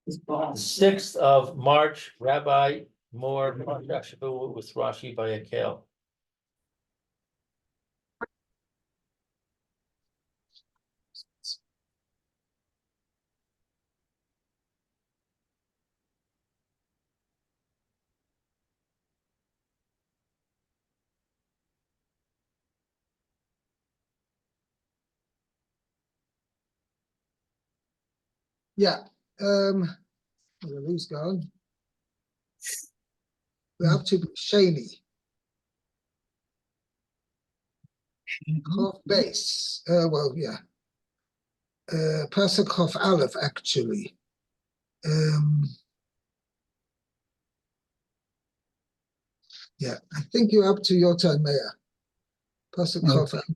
6th of March, Rabbi Moore, Hashavua with Rashi Vayakhel. Yeah. Who's gone? We're up to Shani. Chof base. Parsha Chof Aleph, actually. Yeah, I think you're up to your turn, Mayor. Parsha Chof Aleph.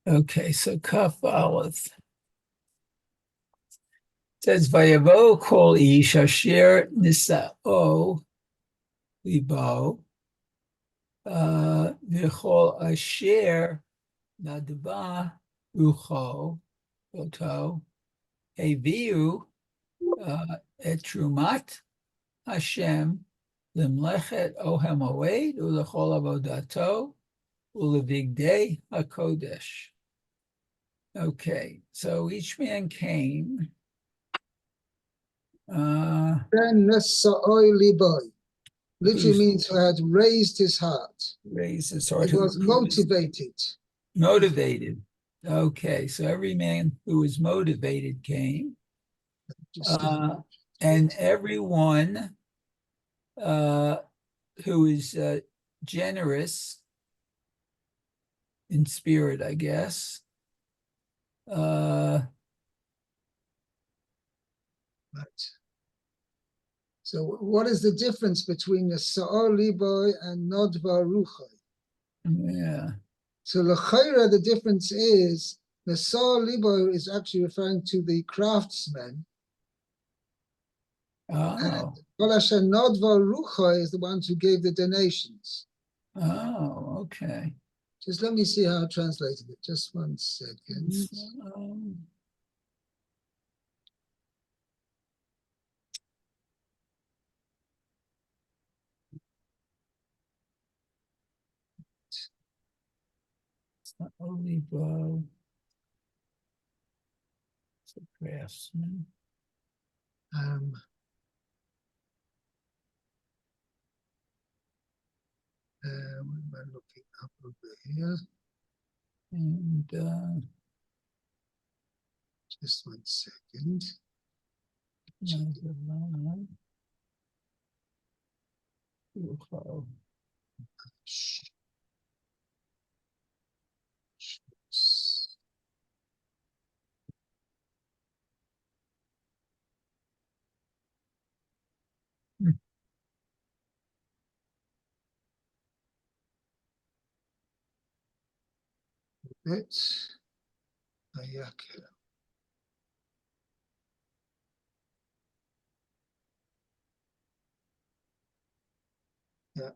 Okay, so Kaf Aleph. It says Vayavo kol ish asher nisa'o libo v'chol asher nadba rucho oto heviu et trumat Hashem limlechet ohem oed ulechol avodato ulevigdei hakodesh. Okay, so each man came. Literally means who had raised his heart. Raised his heart. He was motivated. Motivated. Okay, so every man who was motivated came. And everyone who is generous in spirit, I guess. Right. So what is the difference between the Sa'or Liboy and Nodva Ruchai? Yeah. So L'chaira, the difference is the Sa'or Liboy is actually referring to the craftsmen. Oh. And Kol Asher Nodva Ruchai is the ones who gave the donations. Oh, okay. Just let me see how I translated it. Just 1 second. It's not only bow. It's a craftsman. What am I looking up over here? And just 1 second. It's Vayakhel. Yeah.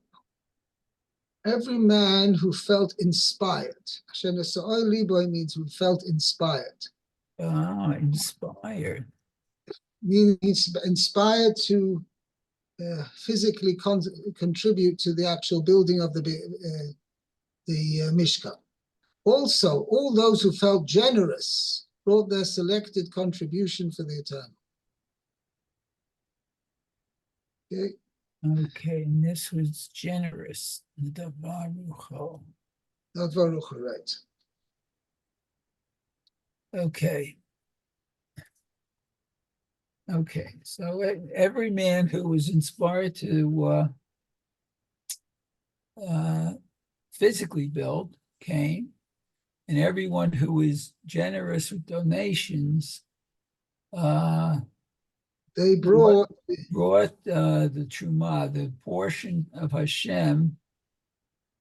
Every man who felt inspired. Hashem Sa'or Liboy means who felt inspired. Inspired. Means inspired to physically contribute to the actual building of the Mishkan. Also, all those who felt generous brought their selected contribution for the eternal. Okay. Okay, and this was generous. Davarucho. Davarucho, right. Okay. Okay, so every man who was inspired to physically build came, and everyone who was generous with donations they brought the Trumah, the portion of Hashem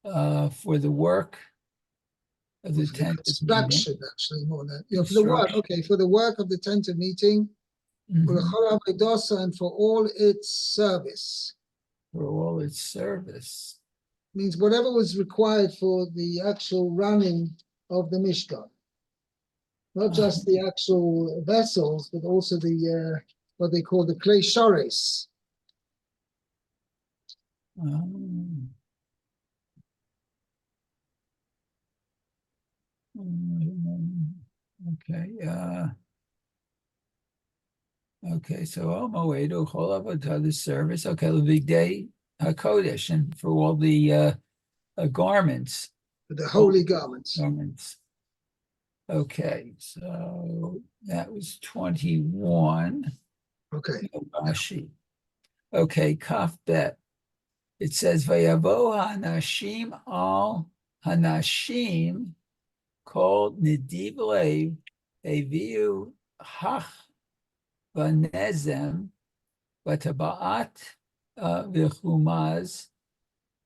for the work of the tent of meeting. Actually, more than that. For the work, for the work of the tent of meeting, and for all its service. For all its service. Means whatever was required for the actual running of the Mishkan. not just the actual vessels, but also the what they call the clay shores. Um, okay, okay, so on my way to the service. Okay, the big day Hakodesh, and for all the garments. The holy garments. Garments. Okay, so that was 21. Okay. Rashi. Okay, Kaf Bet. It says Vayavo Hanashim al Hanashim called Nediv Lev Eviu Hach Vanezem Vatabaat Vichumaz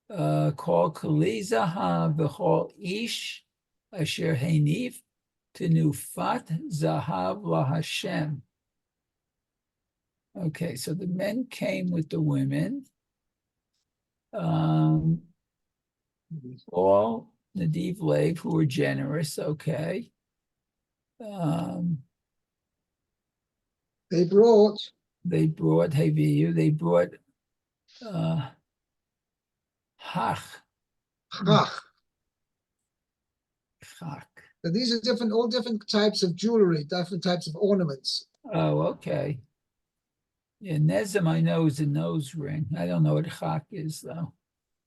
called Kalizaha Vichol Ish Asher Hanif Tenufat Zahav LaHashem. Okay, so the men came with the women. All Nadiv Lev who were generous, okay. They brought Heviyu, they brought Hach. chach. Chach. So these are all different types of jewelry, different types of ornaments. Oh, okay. Yeah, Nezem I know is a nose ring. I don't know what Chach is though.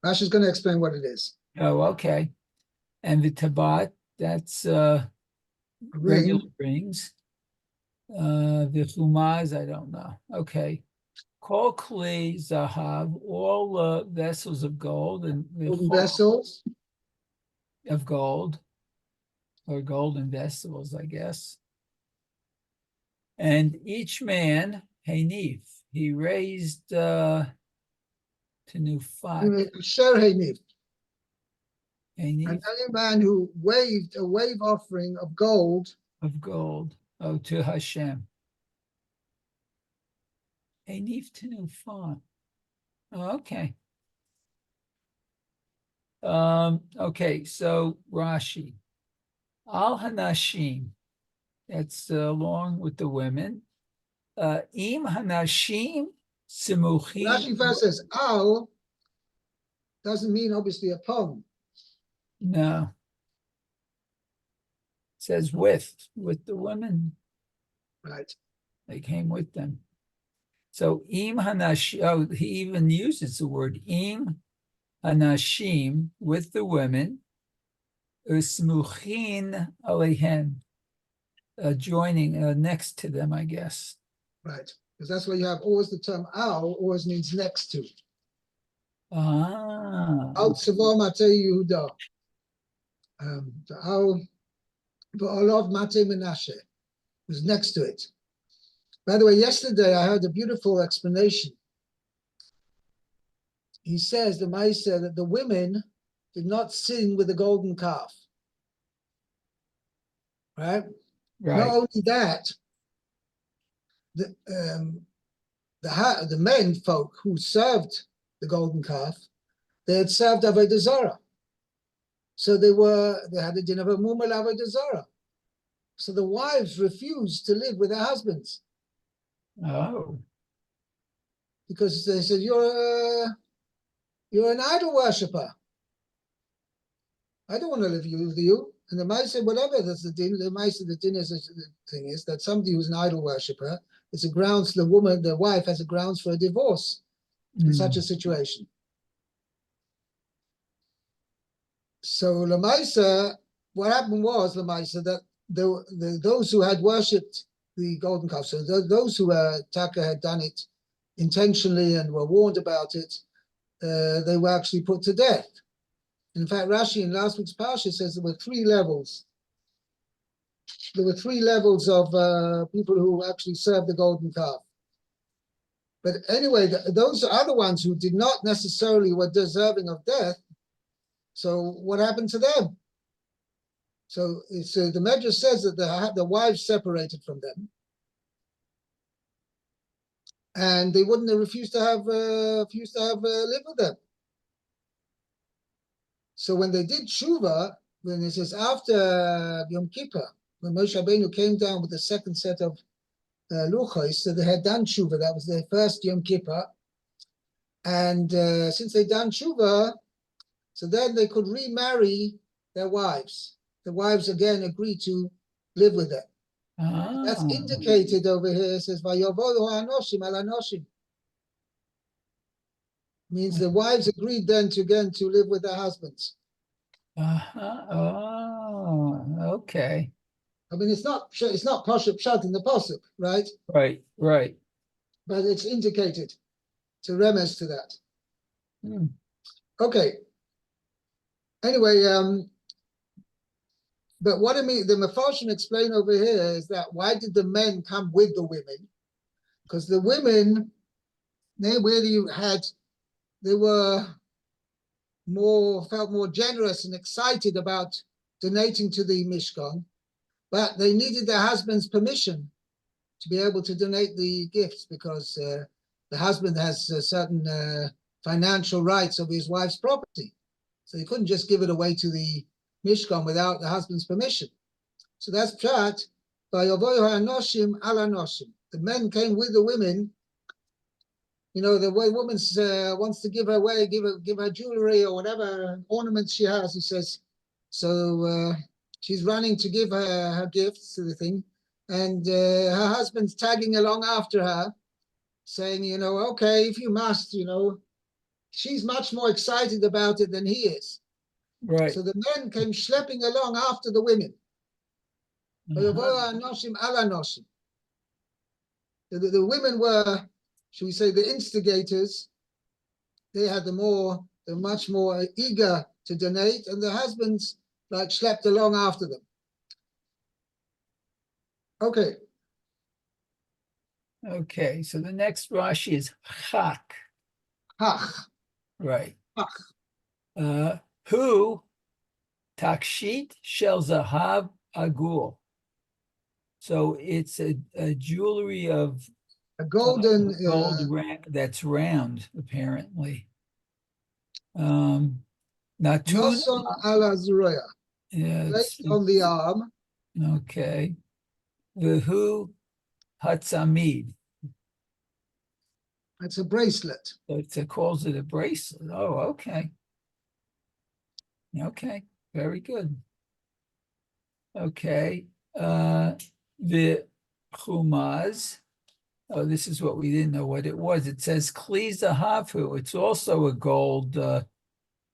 Rashi's going to explain what it is. Oh, okay. And the Tabat, that's regular rings. The Chumaz, I don't know. Okay. Kol Kli Zahav, all vessels of gold and Golden vessels of gold, or golden vessels, I guess. And each man, Hanif, he raised to Nufat. Sher Hanif. Hanif And any man who waved a wave offering of gold, to Hashem. Hanif to Nufat. Oh, okay. Okay, so Rashi. Al Hanashim. That's along with the women. Im Hanashim Simuchim. Rashi first says al doesn't mean obviously upon. No. It says with the women. Right. They came with them. So Im Hanashim, oh, he even uses the word Im Hanashim with the women. Usmuchin Alehen. Joining next to them, I guess. Right. Because that's why you have always the term al always means next to. Ah. Al Tzavor Matei Yehuda. The al Ba'olov Matei Menashe was next to it. By the way, yesterday I heard a beautiful explanation. He says, the Maisa, that the women did not sing with the golden calf. Right? Not only that, the men folk who served the golden calf, they had served Avodah Zarah. So they had a din of a mumal Avodah Zarah. So the wives refused to live with their husbands. Oh. Because they said, you're an idol worshiper. I don't want to live with you. And the Mai said, whatever, that's the din. The Mai said the din is the thing is that somebody who's an idol worshiper, it's a grounds, the wife has a grounds for a divorce in such a situation. So Lamaisa, what happened was Lamaisa that those who had worshipped the golden calf, so those who Taka had done it intentionally and were warned about it, they were actually put to death. In fact, Rashi in last week's Parsha says there were 3 levels. There were 3 levels of people who actually served the golden calf. But anyway, those other ones who did not necessarily were deserving of death. So what happened to them? So the Medrash says that the wives separated from them, and they wouldn't refuse to have live with them. So when they did tshuva, when it says after Yom Kippur, when Moshe Rabbeinu came down with the second set of luchos, so they had done tshuva. That was their first Yom Kippur, and since they done tshuva, so then they could remarry their wives. The wives again agreed to live with them. That's indicated over here. It says Vayovohu ha'anoshim al anoshim. Means the wives agreed then to live with their husbands. Oh, okay. I mean, it's not Parsha Pshat in the pasuk, right? Right. But it's indicated. It's a remez to that. Okay. Anyway, but what I mean, the Mefarshim explain over here is that why did the men come with the women? Because the women, they felt more generous and excited about donating to the Mishkan, but they needed their husband's permission to be able to donate the gifts, because the husband has certain financial rights of his wife's property. So he couldn't just give it away to the Mishkan without the husband's permission. So that's Pshat. The men came with the women. You know, the way woman wants to give her away, give her jewelry or whatever ornaments she has, he says. So she's running to give her gifts to the thing. And her husband's tagging along after her, saying, you know, okay, if you must, you know, she's much more excited about it than he is. Right. So the men came schlepping along after the women. The women were, should we say, the instigators. They had they're much more eager to donate, and the husbands like schlepped along after them. Okay. Okay, so the next Rashi is Chak. Hach. Right. Hach. Who Takshit Shel Zahav Agul. So it's a jewelry of A golden gold that's round, apparently. Natun. Noson ala Zuroya. Yeah, Placed on the arm. okay. Who Hatzamid. It's a bracelet. So it calls it a bracelet. Oh, okay. Okay, very good. Okay. The Chumaz. Oh, this is what we didn't know what it was. It says Kli Zahavu. It's also a gold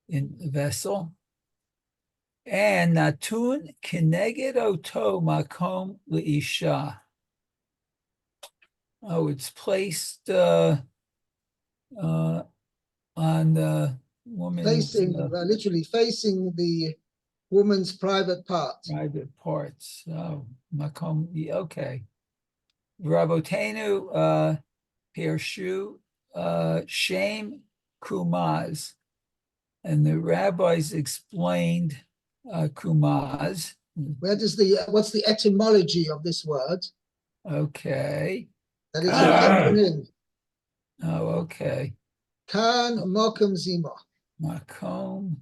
in vessel. And Natun Keneged Oto Makom Leisha. Oh, it's placed on the woman's literally facing the woman's private part. private parts. Oh, Makom. Okay. Rabotenu Pirshu Shem Kumaz. And the rabbis explained Kumaz. What's the etymology of this word? Okay. That is an acronym. Oh, okay. Kan Mokum Zima. Makom.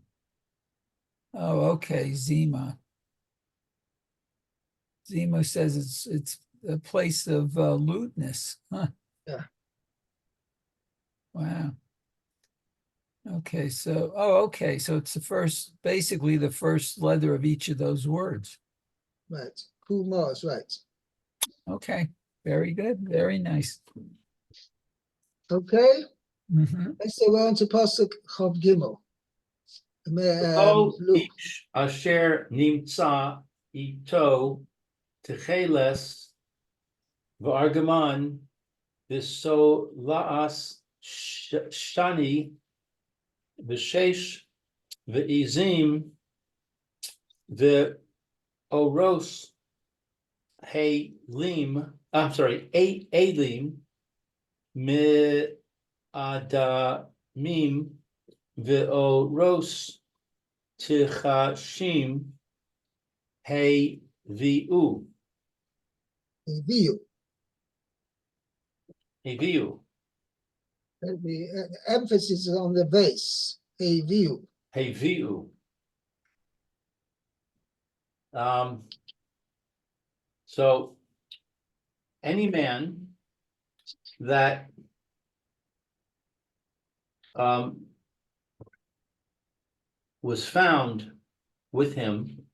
Oh, okay. Zima. Zima says it's a place of lewdness. Huh. Yeah. Wow. Okay, so okay, so it's basically the first letter of each of those words. Right. Kumaz, right. Okay, very good, very nice. Okay. Mm-hmm. Let's go on to Pasuk Chav Gimel. Luke. Ish asher nimtza ito techeles v'argaman v'so laas shani v'shesh v'izim v'oros helim. I'm sorry, elim me'adamim v'oros tichashim heviu. Heviu. Heviu. The emphasis is on the vase. Heviu. Hey, Vu. So any man that was found with him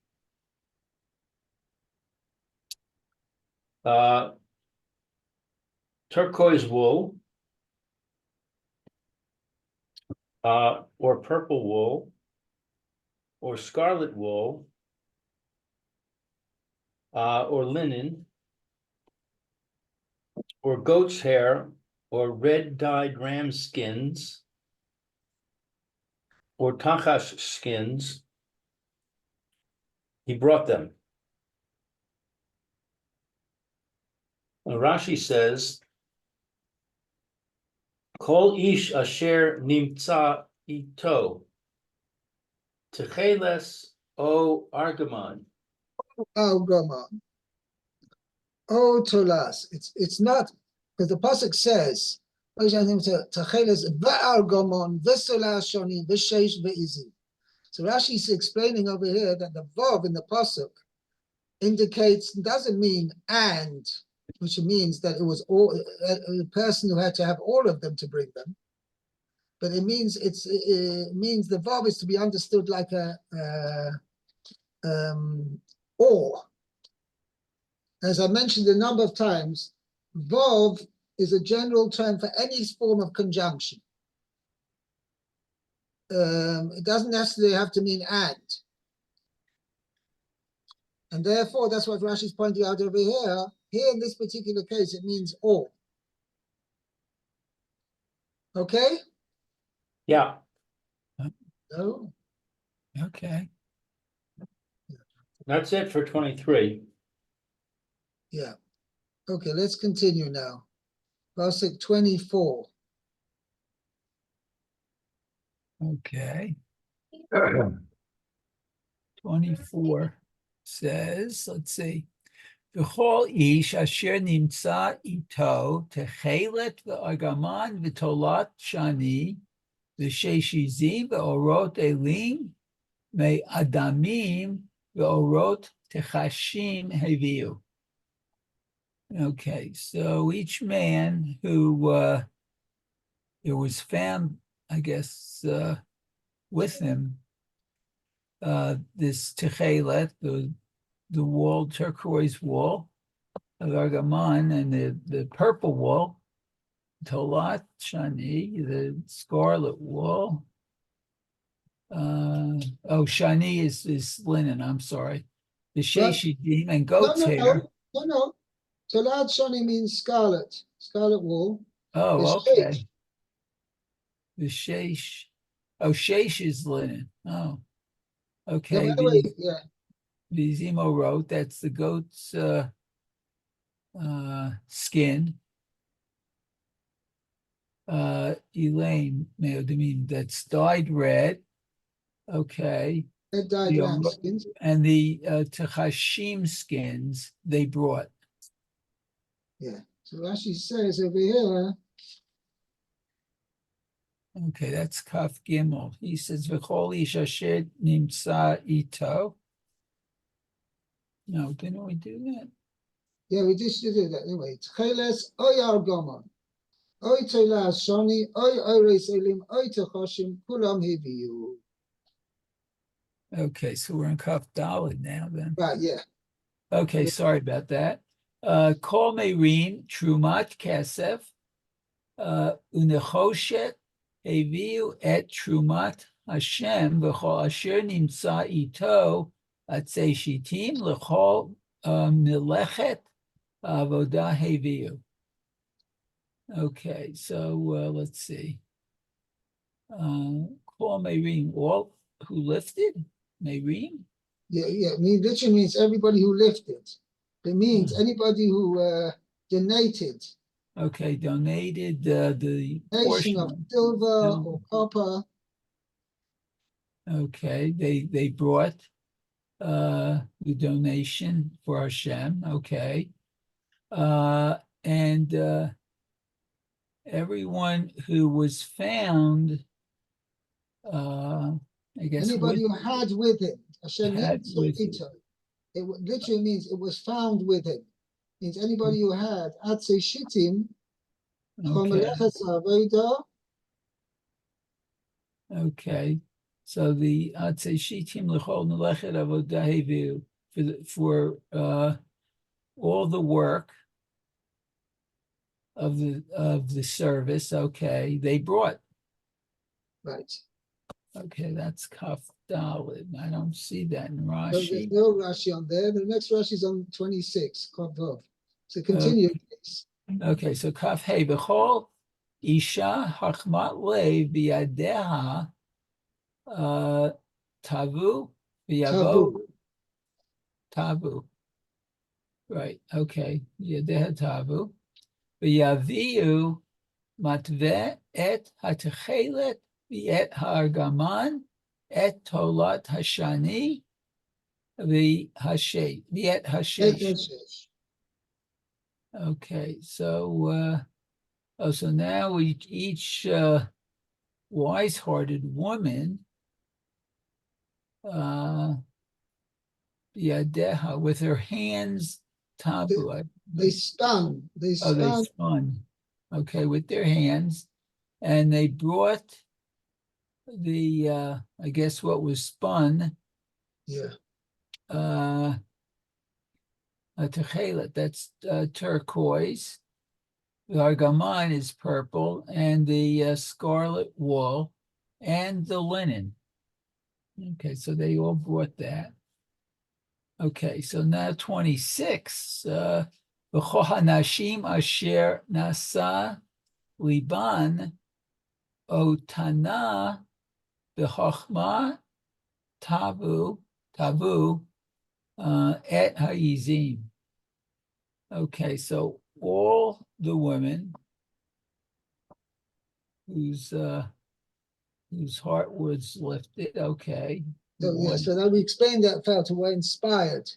turquoise wool or purple wool or scarlet wool or linen or goat's hair or red dyed ram skins or tachash skins, he brought them. And Rashi says, Kol ish asher nimtza ito, techeles o argaman. Goma. Oh, Tolas. It's not, because the pasuk says, Tacheles ve'argomon v'solas shoni v'sheish ve'izi. So Rashi is explaining over here that the vav in the pasuk indicates, doesn't mean and, which means that it was all a person who had to have all of them to bring them. But it means it means the vav is to be understood like a or. As I mentioned a number of times, vav is a general term for any form of conjunction. It doesn't necessarily have to mean and. And therefore, that's what Rashi is pointing out over here. Here in this particular case, it means or. Okay? Yeah. No? Okay. That's it for 23. Yeah. Okay, let's continue now. Pasuk 24. Okay. 24 says, let's see. V'chol ish asher nimtza ito techelet v'argaman v'tolat shani v'sheshizim v'orot elim me adamim v'orot techashim heviu. Okay, so each man who it was found, I guess, with him, this techelet, the wall, turquoise wall of Argaman, and the purple wall, Tolat Shani, the scarlet wall. Shani is linen, I'm sorry. The Sheshidim and goat's hair. No. Tolad Shani means scarlet wool. Oh, The okay. The Shesh. Oh, Shesh is linen. Oh, okay. Yeah, by the way, yeah. Vizimo wrote that's the goat's skin. Elaine Meodamim, that's dyed red. Okay. Red dyed ram skins. And the Techashim skins they brought. Yeah. So Rashi says over here. Okay, that's Kaf Gimel. He says, V'chol ish asher nimtza ito. No, didn't we do that? Yeah, we just did that anyway. Tcheles oy argomon, oy tolas shoni, oy oreis elim, oy techashim, kulam heviu. Okay, so we're in Kaf Daled now then. Right, yeah. Okay, sorry about that. Kol Merim, Trumat Kesef, Unechoshet, Heviu et Trumat Hashem, V'chol asher nimtza ito, Atzei Shitim, L'chol Milechet, Avodah Heviu. Okay, so let's see. Kol Merim, all who lifted, Merim? Yeah. I mean, literally means everybody who lifted. It means anybody who donated. Okay, donated the portion Of silver or copper. Okay, they brought the donation for Hashem. Okay, and everyone who was found, I guess anybody who had with him. Hashem had with it literally means it was found with him. means anybody who had Atzei Shittim from Okay, Melechas Avodah, okay. So the Atzei Shitim L'chol Melechet Avodah Heviu for all the work of the service. Okay, they brought. right. Okay, that's Kaf Dalid. I don't see that in So Rashi. there's no Rashi on there. The next Rashi is on 26, Kaf Vav. So continue, please. Okay, so Kaf Hey B'chol Isha Hachmat Lev Biyadeha Tavu V'yavo Tavu. Right. Okay. Yadeha Tavu V'yaviu Matve et Hatechelet V'et Hargaman et Tolat Hashani V'et Hashesh. Okay, so so now we each wise-hearted woman Yadeha with her hands tabu. They spun. They Oh, they spun. spun. Okay, with their hands, and they brought the I guess what was spun. Yeah. A techelet, that's turquoise. The argaman is purple, and the scarlet wool, and the linen. Okay, so they all brought that. Okay, so now 26. V'cho hanashim asher nasa liban otana b'chochma tavu et ha'izim. Okay, so all the women whose heart was lifted, okay. So, yeah, so now we explained that felt to were inspired.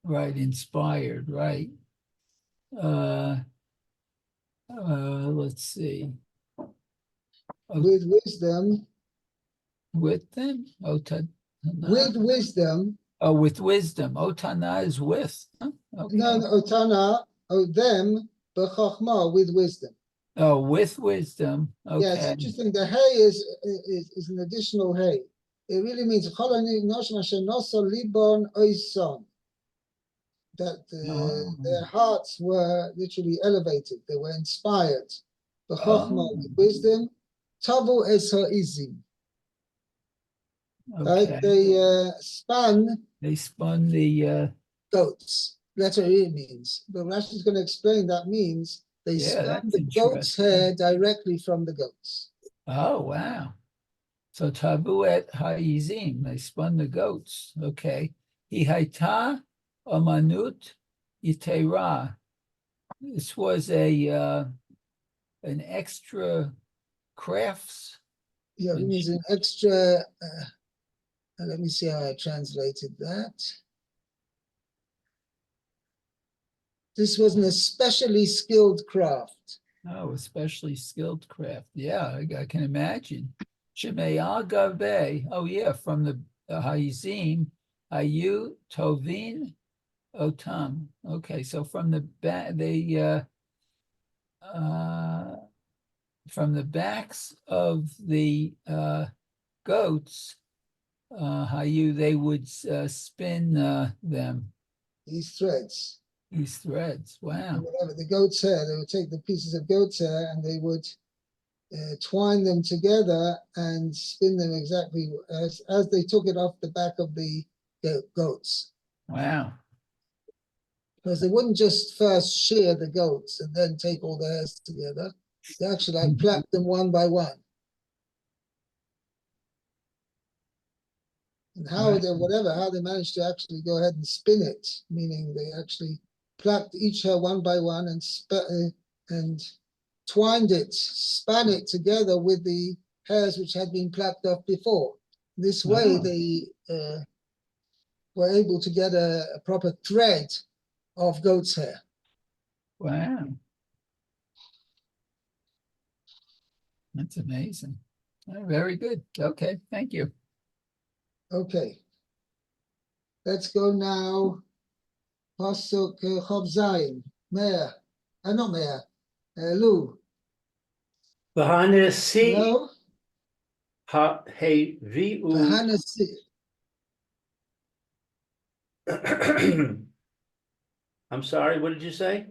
Right, inspired, right. Let's see. With wisdom. With them? With wisdom. Oh, with wisdom. Otana is with. Huh? Okay. No, Otana, them, b'chochma, with wisdom. Oh, with wisdom. Okay. Yeah, it's interesting. The hay is an additional hay. It really means that their hearts were literally elevated. They were inspired. B'chochma, with wisdom. Tavu es ha'izim. Okay. Right? They spun. They spun the goats. That's what it means. But Rashi is going to explain that means they spun the goat's hair directly from the goats. Oh, wow. So tabu et ha'izim, they spun the goats. Okay. Hihaita amanut yitera. This was an extra crafts. Yeah, it means an extra. Let me see how I translated that. This was an especially skilled craft. Oh, especially skilled craft. Yeah, I can imagine. Shemei Gabe. Oh, yeah, from the Ha'izim, Ayu Tovin Otam. Okay, so from the back, from the backs of the goats, Hayu, they would spin them. These threads. These threads. Wow. Whatever the goat's hair, they would take the pieces of goat's hair and they would twine them together and spin them exactly as they took it off the back of the goats. Wow. Because they wouldn't just first shear the goats and then take all the hairs together. They actually like plait them one by one. And how Right. how they managed to actually go ahead and spin it, meaning they actually plucked each hair one by one and twined it, span it together with the hairs which had been plucked off before. This way they were able to get a proper thread of goat's hair. Wow. That's amazing. Very good. Okay, thank you. Okay. Let's go now. Pasuk Chav Zayin. Mayor, not Mayor, Lou. Vahanesi Hello? haviu. Vahanasi. I'm sorry, what did you say?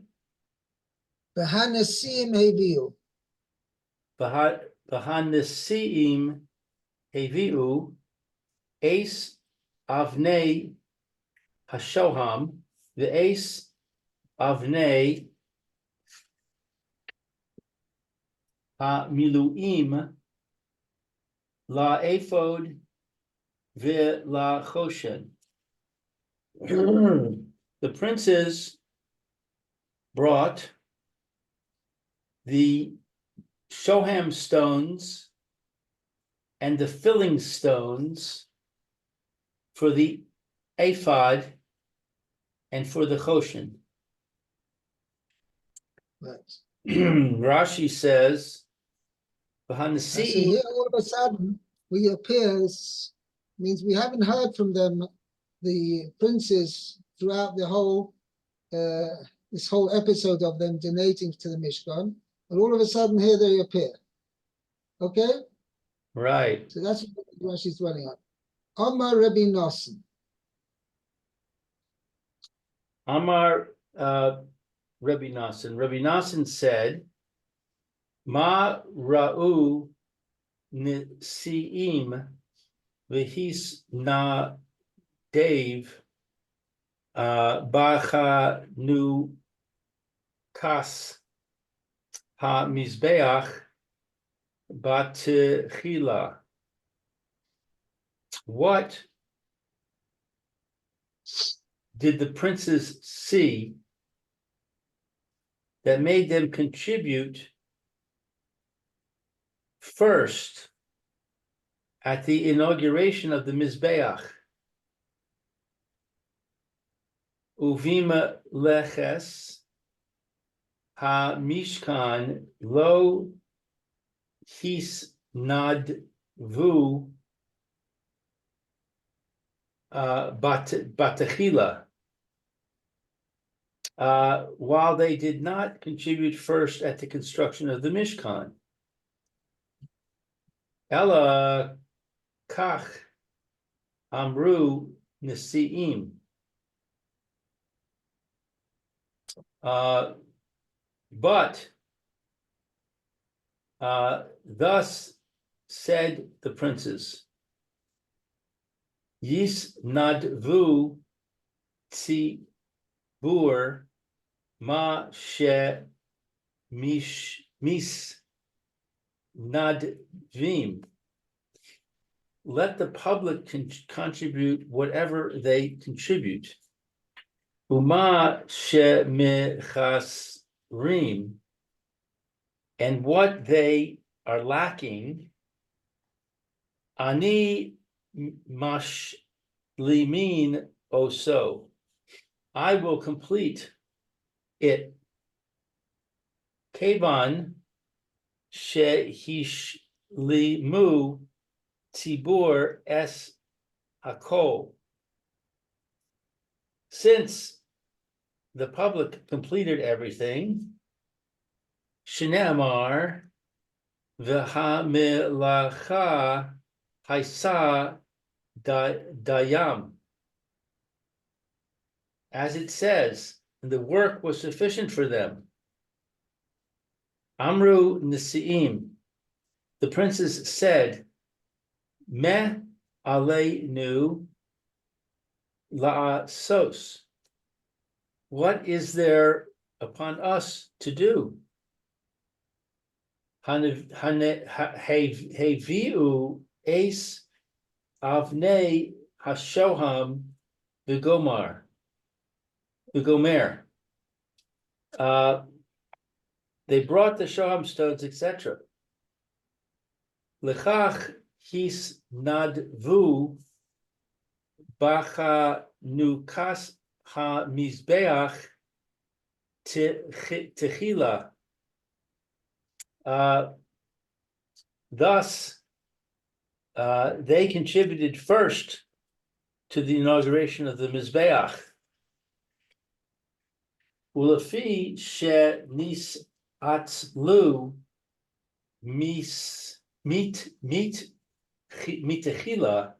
Vahanasim heviu. Vahanesiim haviu ace avnei hashoham, the ace avnei ha-miluim la ephod ve la choshen. The princes brought the shoham stones and the filling stones for the ephod and for the choshen. Right. Rashi says, So "V'hanesi." here all of a sudden we appear, means we haven't heard from them, the princes, throughout the whole this whole episode of them donating to the Mishkan, and all of a sudden here they appear. Okay, Right. so that's what she's dwelling on. Omar Rabbi Nosson. Amar Rabbi Nassan. Rabbi Nassan said, "Ma ra'u nisiim v'his na Dave bacha nu kas ha mizbeach batchila." What did the princes see that made them contribute first at the inauguration of the Mizbeach? Uvima leches ha mishkan lo his nadvu batachila. While they did not contribute first at the construction of the Mishkan. Ella kach amru nesiim. But thus said the princes, Yis nadvu tzibur ma she mis nadvim. Let the public contribute whatever they contribute. Uma she mechasrim, and what they are lacking, ani mashlimin oso, I will complete it. Kevan shehishlimu tibur es hakol. Since the public completed everything, Shinamar v'hamelacha haisa dayam. As it says, the work was sufficient for them. Amru Nisiim, the princes said, Meh aleinu la'asos. What is there upon us to do? Heviu ace avnei hashoham v'gomer. They brought the shoham stones, etc. Lechach his nadvu bacha nukas ha mizbeach techila. Thus, they contributed first to the inauguration of the Mizbeach. Ulefi she nis atzlu mitechila.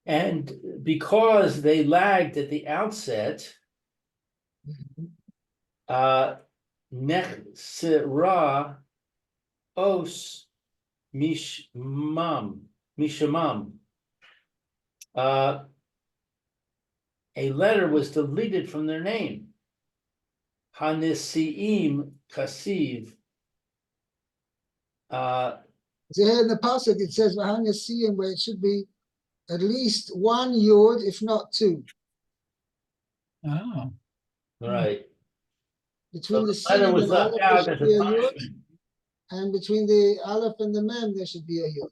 And because they lagged at the outset, nechsera os mishamam. A letter was deleted from their name. Hanisiim kasiv. There in the pasuk it says Vahanesiyim, where it should be at least one yod, if not two, Oh, Right. between the letter sin was and left aleph there out should as be a a yod, punishment. and between the aleph and the mem there should be a yod.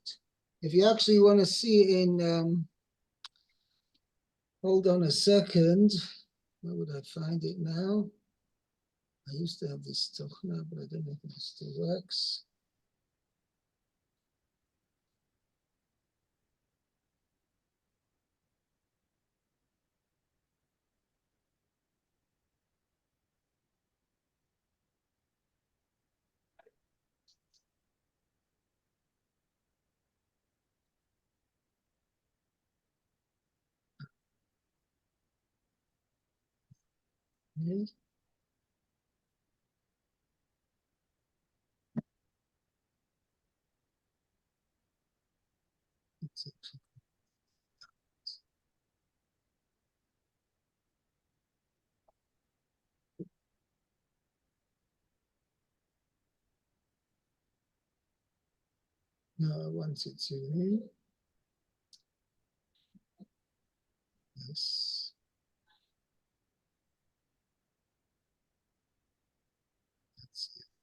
If you actually want to see in, hold on a second, where would I find it now? I used to have this stuff now, but I don't know if it still works. Okay. It's actually- No, I wanted to. Yes. Let's see.